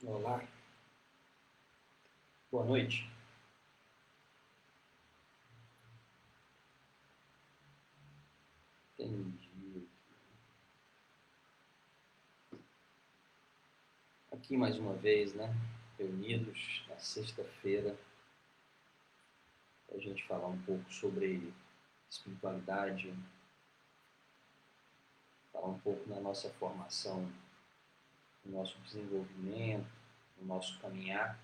Olá, boa noite. Entendi. Aqui mais uma vez, né? Reunidos na sexta-feira, para a gente falar um pouco sobre espiritualidade, falar um pouco na nossa formação, no nosso desenvolvimento, no nosso caminhar.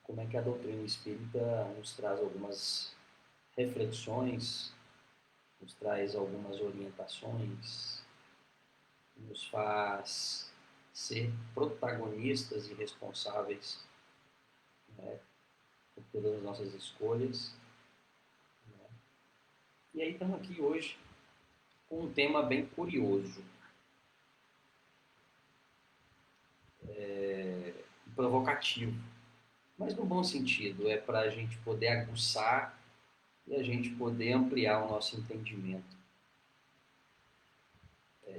Como é que a doutrina espírita nos traz algumas reflexões, nos traz algumas orientações, nos faz ser protagonistas e responsáveis, né, por todas as nossas escolhas. Né? E aí estamos aqui hoje com um tema bem curioso, provocativo, mas no bom sentido, é para a gente poder aguçar e a gente poder ampliar o nosso entendimento.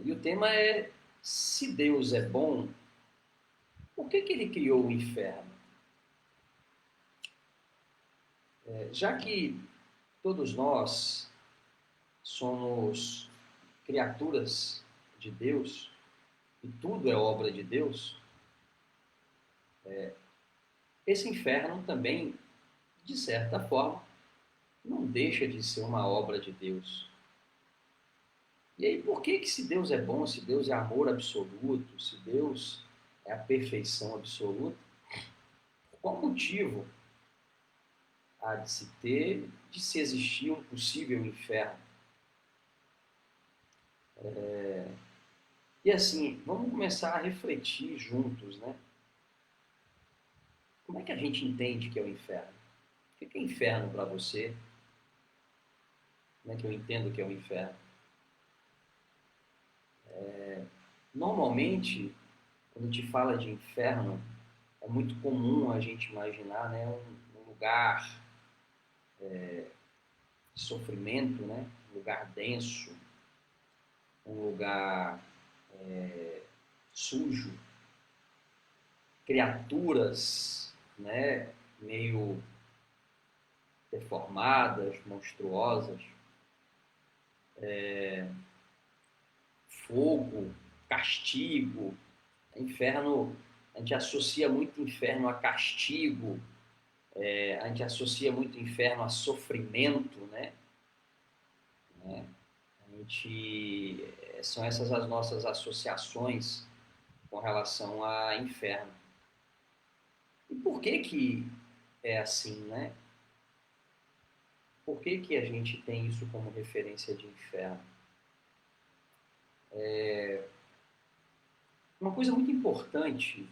E o tema é: se Deus é bom, por que ele criou o inferno? Já que todos nós somos criaturas de Deus e tudo é obra de Deus, esse inferno também, de certa forma, não deixa de ser uma obra de Deus. E aí, por que se Deus é bom, se Deus é amor absoluto, se Deus é a perfeição absoluta, por qual motivo há de se ter, de se existir um possível inferno? E assim, vamos começar a refletir juntos, né? Como é que a gente entende que é o inferno? O que é inferno para você? Como é que eu entendo que é o inferno? Normalmente, quando a gente fala de inferno, é muito comum a gente imaginar, né, um lugar de sofrimento, né, um lugar denso, um lugar sujo, criaturas, né, meio deformadas, monstruosas, fogo, castigo. Inferno, a gente associa muito inferno a castigo, a gente associa muito inferno a sofrimento, né? A gente, são essas as nossas associações com relação a inferno. E por que é assim, né? Por que a gente tem isso como referência de inferno? Uma coisa muito importante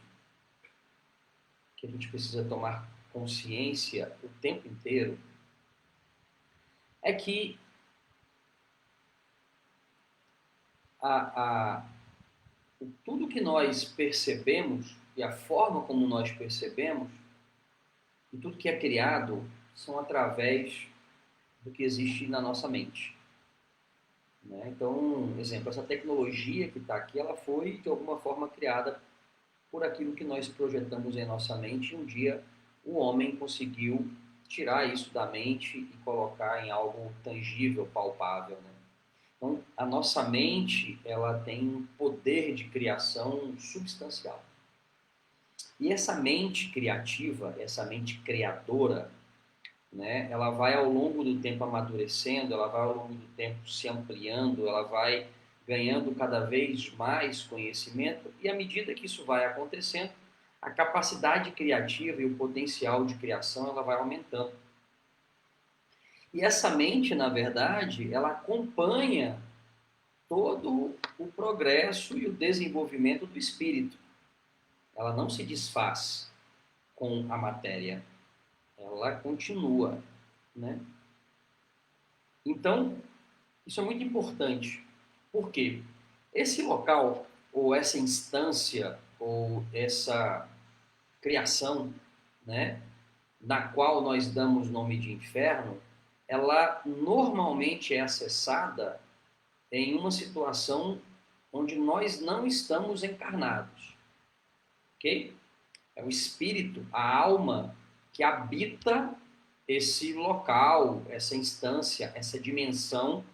que a gente precisa tomar consciência o tempo inteiro é que a, a, tudo que nós percebemos e a forma como nós percebemos e tudo que é criado são através do que existe na nossa mente. Né? Então, exemplo, essa tecnologia que está aqui, ela foi de alguma forma criada por aquilo que nós projetamos em nossa mente. E um dia o homem conseguiu tirar isso da mente e colocar em algo tangível, palpável. Né? Então, a nossa mente, ela tem um poder de criação substancial. E essa mente criativa, essa mente criadora, né, ela vai ao longo do tempo amadurecendo, ela vai ao longo do tempo se ampliando, ela vai ganhando cada vez mais conhecimento, e à medida que isso vai acontecendo, a capacidade criativa e o potencial de criação ela vai aumentando. E essa mente, na verdade, ela acompanha todo o progresso e o desenvolvimento do espírito. Ela não se desfaz com a matéria, ela continua, né? Então, isso é muito importante. Por quê? Esse local, ou essa instância, ou essa criação, né, na qual nós damos nome de inferno, ela normalmente é acessada em uma situação onde nós não estamos encarnados. ok? É o espírito, a alma que habita esse local, essa instância, essa dimensão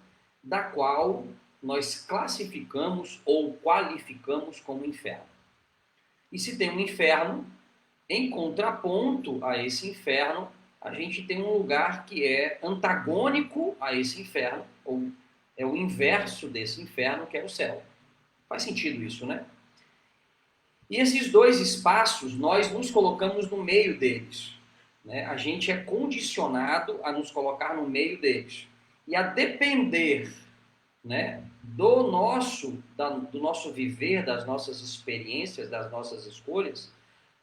da qual nós classificamos ou qualificamos como inferno. E se tem um inferno, em contraponto a esse inferno, a gente tem um lugar que é antagônico a esse inferno, ou é o inverso desse inferno, que é o céu. Faz sentido isso, né? E esses dois espaços, nós nos colocamos no meio deles. Né? A gente é condicionado a nos colocar no meio deles. E a depender, né, do nosso viver, das nossas experiências, das nossas escolhas,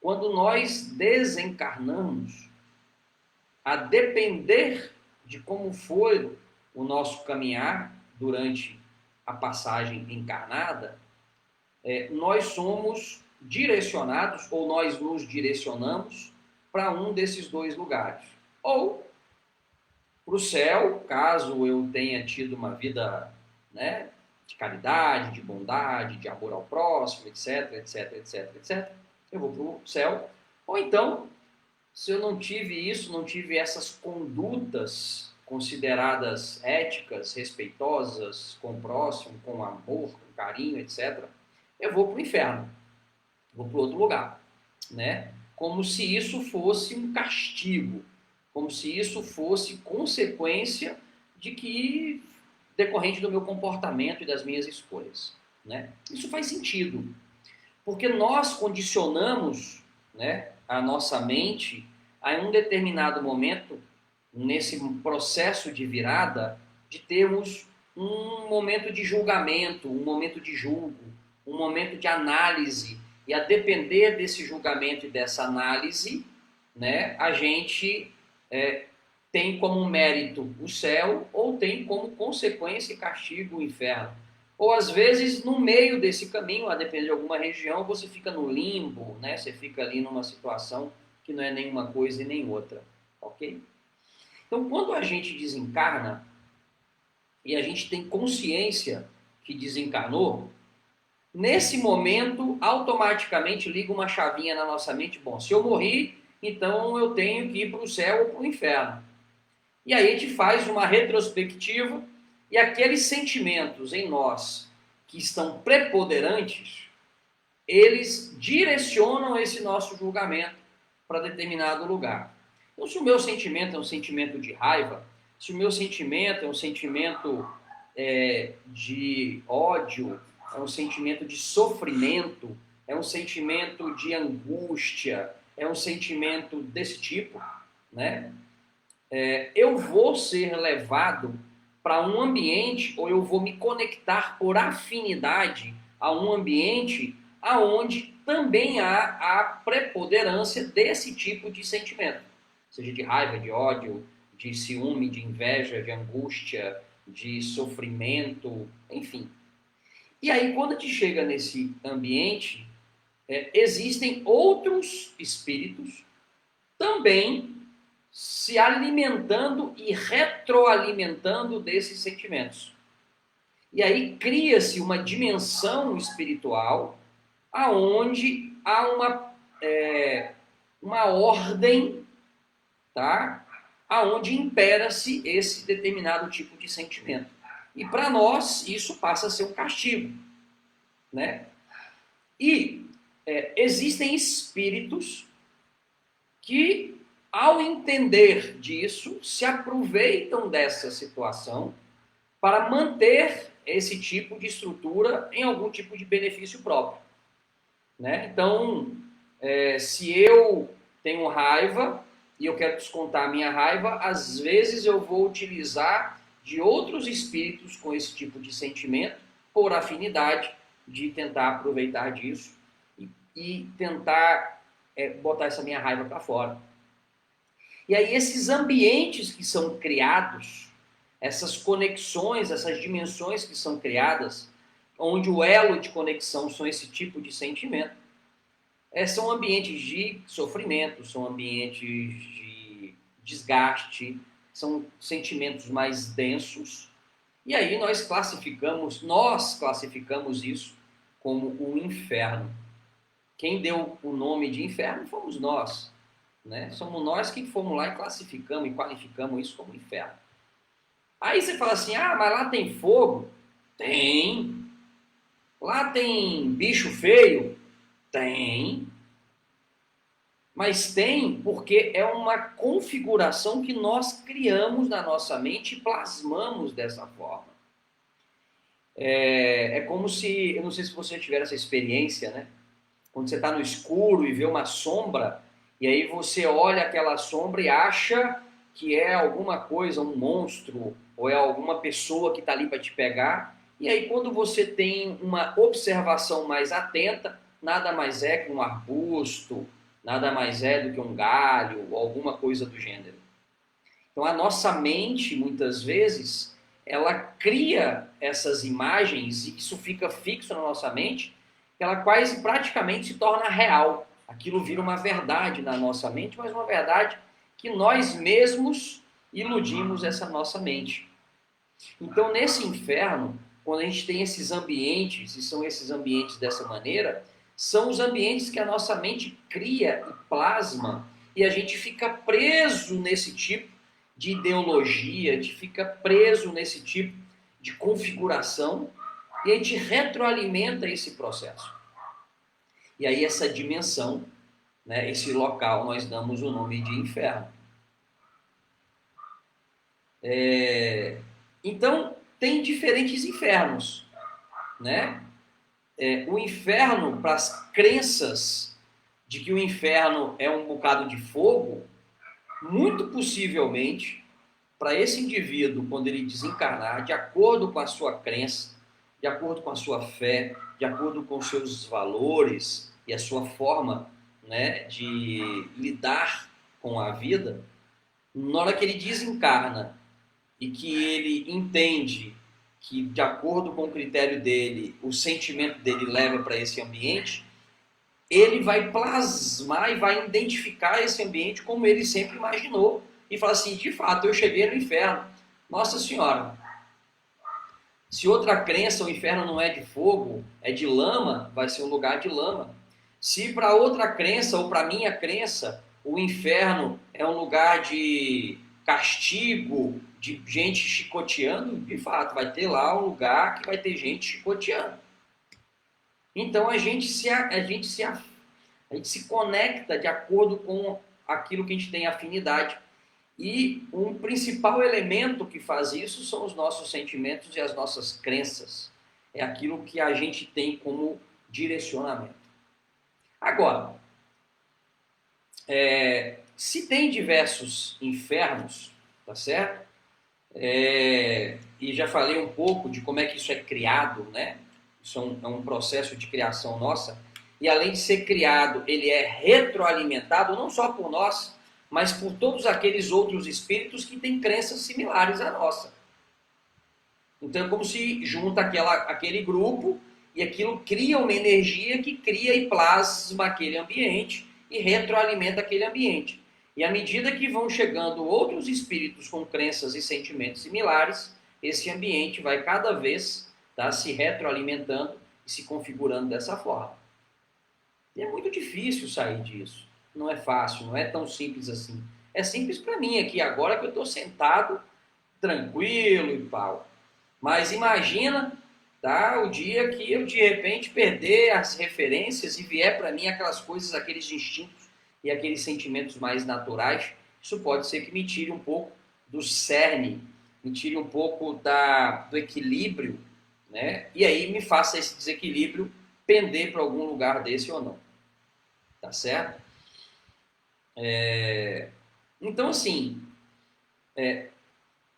quando nós desencarnamos, a depender de como foi o nosso caminhar durante a passagem encarnada, nós somos direcionados, ou nós nos direcionamos para um desses dois lugares. Ou para o céu, caso eu tenha tido uma vida, né, de caridade, de bondade, de amor ao próximo, etc, etc, etc, etc, eu vou para o céu. Ou então, se eu não tive isso, não tive essas condutas consideradas éticas, respeitosas com o próximo, com amor, com carinho, etc., eu vou para o inferno, vou para outro lugar, né? Como se isso fosse um castigo, como se isso fosse consequência de que decorrente do meu comportamento e das minhas escolhas, né? Isso faz sentido, porque nós condicionamos, né, a nossa mente a um determinado momento, nesse processo de virada, de termos um momento de julgamento, um momento de julgo, um momento de análise, e a depender desse julgamento e dessa análise, né, a gente tem como mérito o céu, ou tem como consequência e castigo o inferno. Ou às vezes, no meio desse caminho, a depender de alguma região, você fica no limbo, né? Você fica ali numa situação que não é nenhuma coisa e nem outra, ok? Então, quando a gente desencarna, e a gente tem consciência que desencarnou, nesse momento, automaticamente liga uma chavinha na nossa mente, bom, se eu morri, então eu tenho que ir para o céu ou para o inferno. E aí a gente faz uma retrospectiva, e aqueles sentimentos em nós que estão preponderantes, eles direcionam esse nosso julgamento para determinado lugar. Então, se o meu sentimento é um sentimento de raiva, se o meu sentimento é um sentimento de ódio, é um sentimento de sofrimento, é um sentimento de angústia, é um sentimento desse tipo, né? Eu vou ser levado para um ambiente, ou eu vou me conectar por afinidade a um ambiente aonde também há a preponderância desse tipo de sentimento, seja de raiva, de ódio, de ciúme, de inveja, de angústia, de sofrimento, enfim. E aí, quando a gente chega nesse ambiente, existem outros espíritos também se alimentando e retroalimentando desses sentimentos. E aí cria-se uma dimensão espiritual aonde há uma ordem, tá? Aonde impera-se esse determinado tipo de sentimento. E para nós isso passa a ser um castigo, né? E existem espíritos que, ao entender disso, se aproveitam dessa situação para manter esse tipo de estrutura em algum tipo de benefício próprio, né? Então, se eu tenho raiva e eu quero descontar a minha raiva, às vezes eu vou utilizar de outros espíritos com esse tipo de sentimento, por afinidade, de tentar aproveitar disso e tentar botar essa minha raiva para fora. E aí esses ambientes que são criados, essas conexões, essas dimensões que são criadas, onde o elo de conexão são esse tipo de sentimento, são ambientes de sofrimento, são ambientes de desgaste, são sentimentos mais densos, e aí nós classificamos isso como um inferno. Quem deu o nome de inferno fomos nós, né? Somos nós que fomos lá e classificamos e qualificamos isso como inferno. Aí você fala assim, ah, mas lá tem fogo? Tem. Lá tem bicho feio? Tem. Mas tem porque é uma configuração que nós criamos na nossa mente e plasmamos dessa forma. É como se, eu não sei se você tiver essa experiência, né? Quando você está no escuro e vê uma sombra, e aí você olha aquela sombra e acha que é alguma coisa, um monstro, ou é alguma pessoa que está ali para te pegar. E aí quando você tem uma observação mais atenta, nada mais é que um arbusto, nada mais é do que um galho, ou alguma coisa do gênero. Então a nossa mente, muitas vezes, ela cria essas imagens e isso fica fixo na nossa mente, ela quase praticamente se torna real. Aquilo vira uma verdade na nossa mente, mas uma verdade que nós mesmos iludimos essa nossa mente. Então, nesse inferno, quando a gente tem esses ambientes, e são esses ambientes dessa maneira, são os ambientes que a nossa mente cria e plasma, e a gente fica preso nesse tipo de ideologia, a gente fica preso nesse tipo de configuração, e a gente retroalimenta esse processo. E aí essa dimensão, né, esse local, nós damos o nome de inferno. Então, tem diferentes infernos, né? O inferno, para as crenças de que o inferno é um bocado de fogo, muito possivelmente, para esse indivíduo, quando ele desencarnar, de acordo com a sua crença, de acordo com a sua fé, de acordo com os seus valores e a sua forma, né, de lidar com a vida, na hora que ele desencarna e que ele entende que, de acordo com o critério dele, o sentimento dele leva para esse ambiente, ele vai plasmar e vai identificar esse ambiente como ele sempre imaginou e fala assim, de fato, eu cheguei no inferno. Nossa Senhora, se outra crença o inferno não é de fogo, é de lama, vai ser um lugar de lama. Se para outra crença ou para minha crença o inferno é um lugar de castigo, de gente chicoteando, de fato, vai ter lá um lugar que vai ter gente chicoteando. Então a gente se conecta de acordo com aquilo que a gente tem afinidade. E um principal elemento que faz isso são os nossos sentimentos e as nossas crenças. É aquilo que a gente tem como direcionamento. Agora, se tem diversos infernos, tá certo? E já falei um pouco de como é que isso é criado, né? Isso é um processo de criação nossa. E além de ser criado, ele é retroalimentado não só por nós, mas por todos aqueles outros espíritos que têm crenças similares à nossa. Então é como se junta aquele grupo e aquilo cria uma energia que cria e plasma aquele ambiente e retroalimenta aquele ambiente. E à medida que vão chegando outros espíritos com crenças e sentimentos similares, esse ambiente vai cada vez se retroalimentando e se configurando dessa forma. E é muito difícil sair disso. Não é fácil, não é tão simples assim. É simples para mim aqui agora que eu estou sentado, tranquilo e tal. Mas imagina, tá, o dia que eu de repente perder as referências e vier para mim aquelas coisas, aqueles instintos e aqueles sentimentos mais naturais. Isso pode ser que me tire um pouco do cerne, me tire um pouco do equilíbrio, né? E aí me faça esse desequilíbrio pender para algum lugar desse ou não. Tá certo? Então, assim,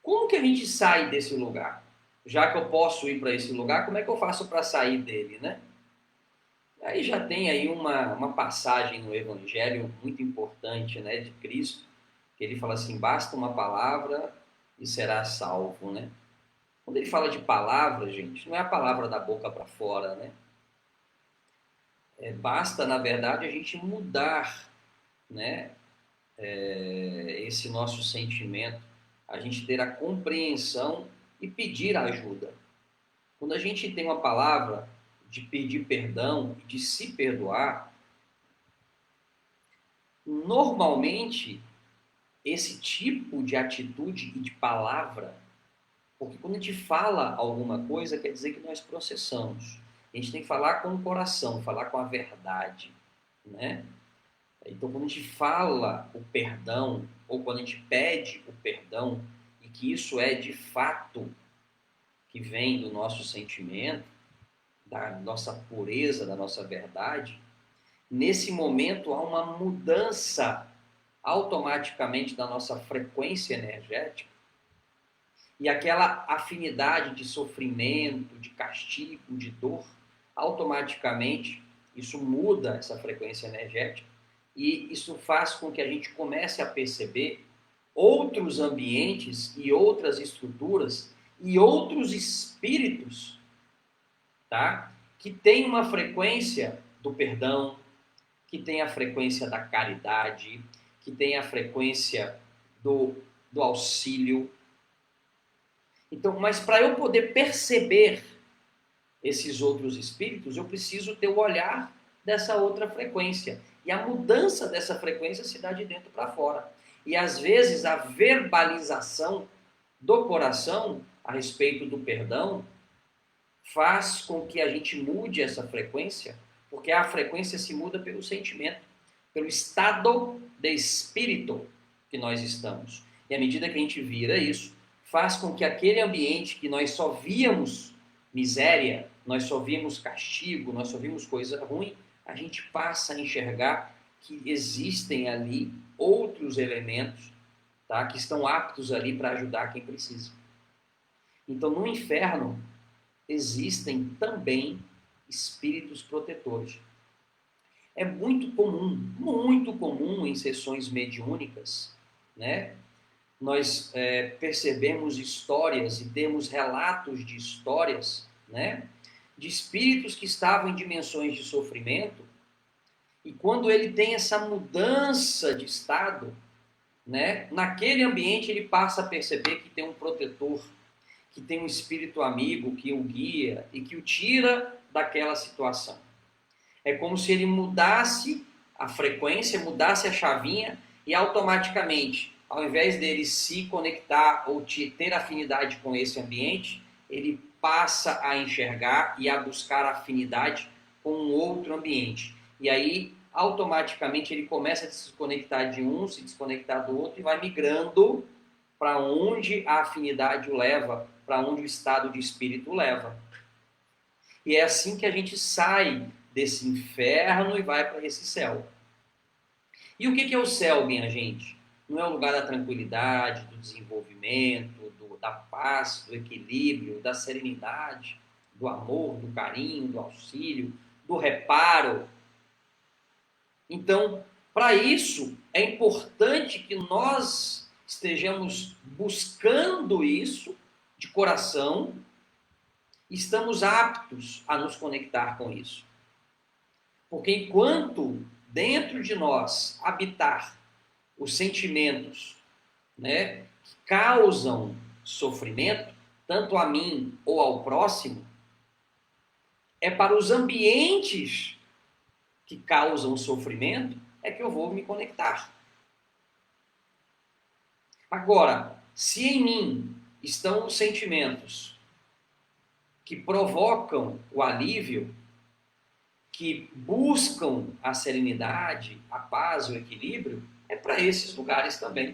como que a gente sai desse lugar? Já que eu posso ir para esse lugar, como é que eu faço para sair dele, né? Aí já tem aí uma passagem no Evangelho muito importante, né, de Cristo, que ele fala assim, basta uma palavra e será salvo, né? Quando ele fala de palavra, gente, não é a palavra da boca para fora, né? Basta, na verdade, a gente mudar, né, esse nosso sentimento, a gente ter a compreensão e pedir ajuda. Quando a gente tem uma palavra de pedir perdão, de se perdoar, Normalmente, esse tipo de atitude e de palavra, porque quando a gente fala alguma coisa, quer dizer que nós processamos. A gente tem que falar com o coração, falar com a verdade, né? Então, quando a gente fala o perdão, ou quando a gente pede o perdão, e que isso é de fato que vem do nosso sentimento, da nossa pureza, da nossa verdade, nesse momento há uma mudança automaticamente da nossa frequência energética e aquela afinidade de sofrimento, de castigo, de dor, automaticamente isso muda essa frequência energética e isso faz com que a gente comece a perceber outros ambientes e outras estruturas e outros espíritos, tá? Que têm uma frequência do perdão, que tem a frequência da caridade, que tem a frequência do auxílio. Então, mas para eu poder perceber esses outros espíritos, eu preciso ter o olhar dessa outra frequência. E a mudança dessa frequência se dá de dentro para fora. E às vezes a verbalização do coração a respeito do perdão faz com que a gente mude essa frequência, porque a frequência se muda pelo sentimento, pelo estado de espírito que nós estamos. E à medida que a gente vira isso, faz com que aquele ambiente que nós só víamos miséria, nós só víamos castigo, nós só víamos coisa ruim, a gente passa a enxergar que existem ali outros elementos, tá, que estão aptos ali para ajudar quem precisa. Então, no inferno, existem também espíritos protetores. É muito comum em sessões mediúnicas, né? Nós percebemos histórias e temos relatos de histórias, né? De espíritos que estavam em dimensões de sofrimento e quando ele tem essa mudança de estado, né? Naquele ambiente ele passa a perceber que tem um protetor, que tem um espírito amigo que o guia e que o tira daquela situação. É como se ele mudasse a frequência, mudasse a chavinha e automaticamente, ao invés dele se conectar ou ter afinidade com esse ambiente, ele passa a enxergar e a buscar afinidade com um outro ambiente. E aí, automaticamente, ele começa a se desconectar de um, se desconectar do outro e vai migrando para onde a afinidade o leva, para onde o estado de espírito o leva. E é assim que a gente sai desse inferno e vai para esse céu. E o que é o céu, minha gente? Não é o lugar da tranquilidade, do desenvolvimento, da paz, do equilíbrio, da serenidade, do amor, do carinho, do auxílio, do reparo. Então, para isso, é importante que nós estejamos buscando isso de coração, estamos aptos a nos conectar com isso. Porque enquanto dentro de nós habitar os sentimentos, né, que causam sofrimento, tanto a mim ou ao próximo, é para os ambientes que causam sofrimento é que eu vou me conectar. Agora, se em mim estão os sentimentos que provocam o alívio, que buscam a serenidade, a paz, o equilíbrio, é para esses lugares também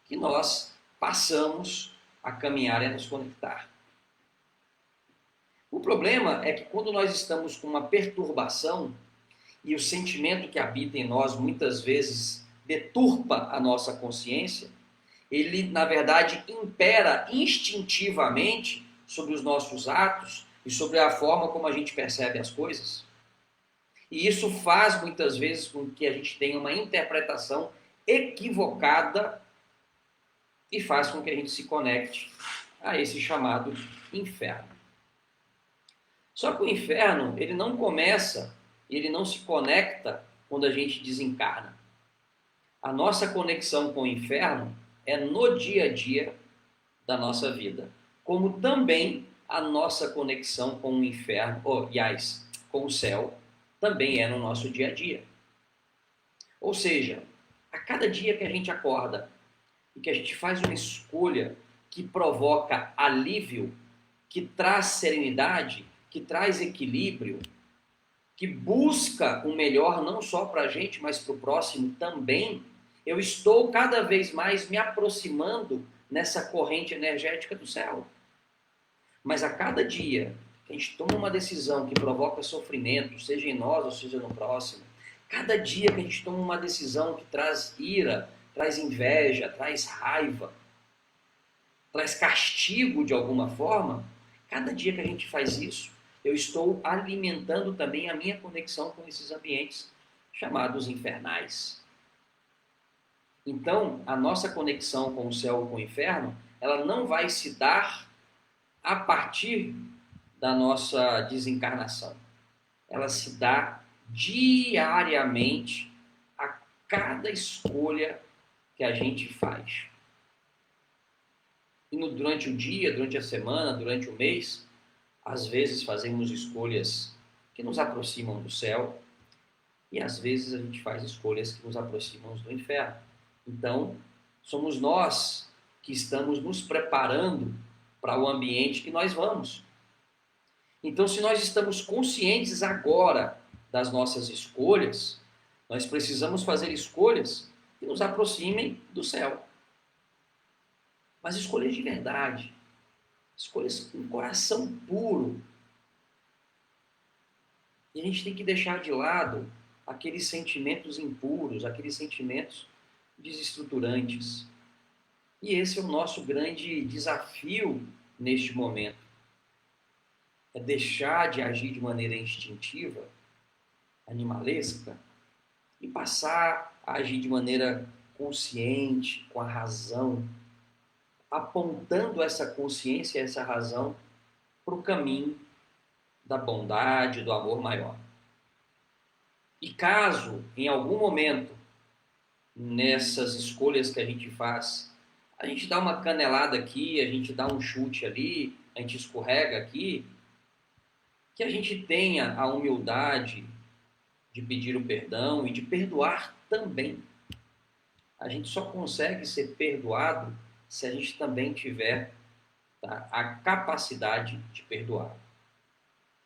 que nós passamos a caminhar e a nos conectar. O problema é que quando nós estamos com uma perturbação e o sentimento que habita em nós muitas vezes deturpa a nossa consciência, ele, na verdade, impera instintivamente sobre os nossos atos e sobre a forma como a gente percebe as coisas. E isso faz, muitas vezes, com que a gente tenha uma interpretação equivocada e faz com que a gente se conecte a esse chamado inferno. Só que o inferno, ele não começa, ele não se conecta quando a gente desencarna. A nossa conexão com o inferno é no dia a dia da nossa vida, como também a nossa conexão com o inferno, com o céu, também é no nosso dia a dia. Ou seja, A cada dia que a gente acorda e que a gente faz uma escolha que provoca alívio, que traz serenidade, que traz equilíbrio, que busca o melhor não só para a gente, mas para o próximo também, eu estou cada vez mais me aproximando nessa corrente energética do céu. Mas a cada dia que a gente toma uma decisão que provoca sofrimento, seja em nós ou seja no próximo, cada dia que a gente toma uma decisão que traz ira, traz inveja, traz raiva, traz castigo de alguma forma, cada dia que a gente faz isso, eu estou alimentando também a minha conexão com esses ambientes chamados infernais. Então, a nossa conexão com o céu e com o inferno, ela não vai se dar a partir da nossa desencarnação. Ela se dá diariamente a cada escolha que a gente faz. E durante o dia, durante a semana, durante o mês, às vezes fazemos escolhas que nos aproximam do céu e às vezes a gente faz escolhas que nos aproximam do inferno. Então, somos nós que estamos nos preparando para o ambiente que nós vamos. Então, se nós estamos conscientes agora das nossas escolhas, nós precisamos fazer escolhas que nos aproximem do céu. Mas escolhas de verdade, escolhas com um coração puro. E a gente tem que deixar de lado aqueles sentimentos impuros, aqueles sentimentos desestruturantes. E esse é o nosso grande desafio neste momento. É deixar de agir de maneira instintiva, animalesca, e passar a agir de maneira consciente, com a razão, apontando essa consciência, essa razão para o caminho da bondade, do amor maior. E caso, em algum momento, nessas escolhas que a gente faz, a gente dá uma canelada aqui, a gente dá um chute ali, a gente escorrega aqui, que a gente tenha a humildade de pedir o perdão e de perdoar também. A gente só consegue ser perdoado se a gente também tiver a capacidade de perdoar.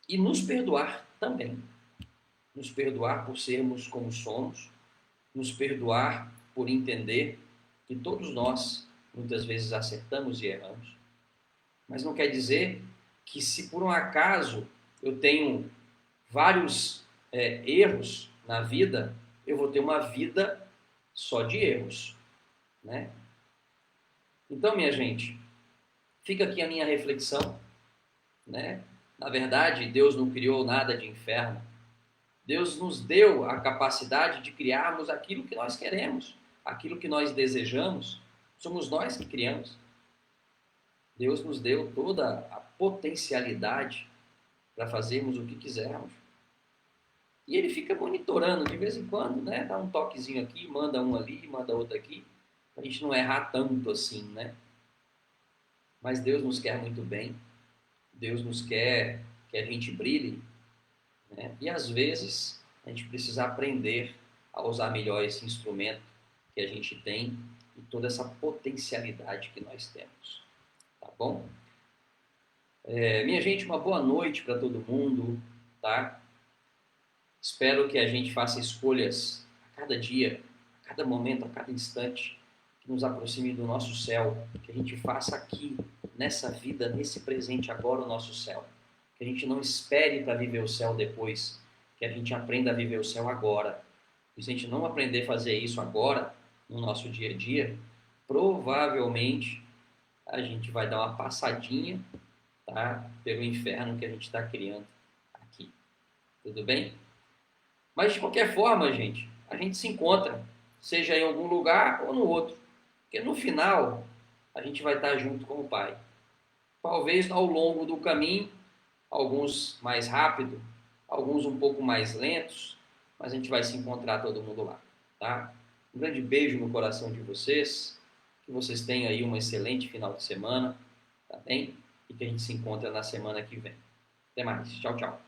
E nos perdoar também. Nos perdoar por sermos como somos, nos perdoar por entender que todos nós, muitas vezes, acertamos e erramos. Mas não quer dizer que se por um acaso eu tenho vários erros na vida, eu vou ter uma vida só de erros, né? Então, minha gente, fica aqui a minha reflexão, né? Na verdade, Deus não criou nada de inferno. Deus nos deu a capacidade de criarmos aquilo que nós queremos, aquilo que nós desejamos. Somos nós que criamos. Deus nos deu toda a potencialidade para fazermos o que quisermos. E ele fica monitorando de vez em quando, né? Dá um toquezinho aqui, manda um ali, manda outro aqui, para a gente não errar tanto assim, né? Mas Deus nos quer muito bem. Deus nos quer que a gente brilhe, né? E às vezes a gente precisa aprender a usar melhor esse instrumento que a gente tem e toda essa potencialidade que nós temos. Tá bom? Minha gente, uma boa noite para todo mundo, tá? Espero que a gente faça escolhas a cada dia, a cada momento, a cada instante, que nos aproxime do nosso céu, que a gente faça aqui, nessa vida, nesse presente agora, o nosso céu. Que a gente não espere para viver o céu depois, que a gente aprenda a viver o céu agora. E se a gente não aprender a fazer isso agora, no nosso dia a dia, provavelmente a gente vai dar uma passadinha, tá, pelo inferno que a gente está criando aqui. Tudo bem? Mas de qualquer forma, gente, a gente se encontra, seja em algum lugar ou no outro. Porque no final, a gente vai estar junto com o Pai. Talvez ao longo do caminho, alguns mais rápido, alguns um pouco mais lentos, mas a gente vai se encontrar todo mundo lá, tá? Um grande beijo no coração de vocês, que vocês tenham aí um excelente final de semana, tá bem? E que a gente se encontra na semana que vem. Até mais. Tchau, tchau.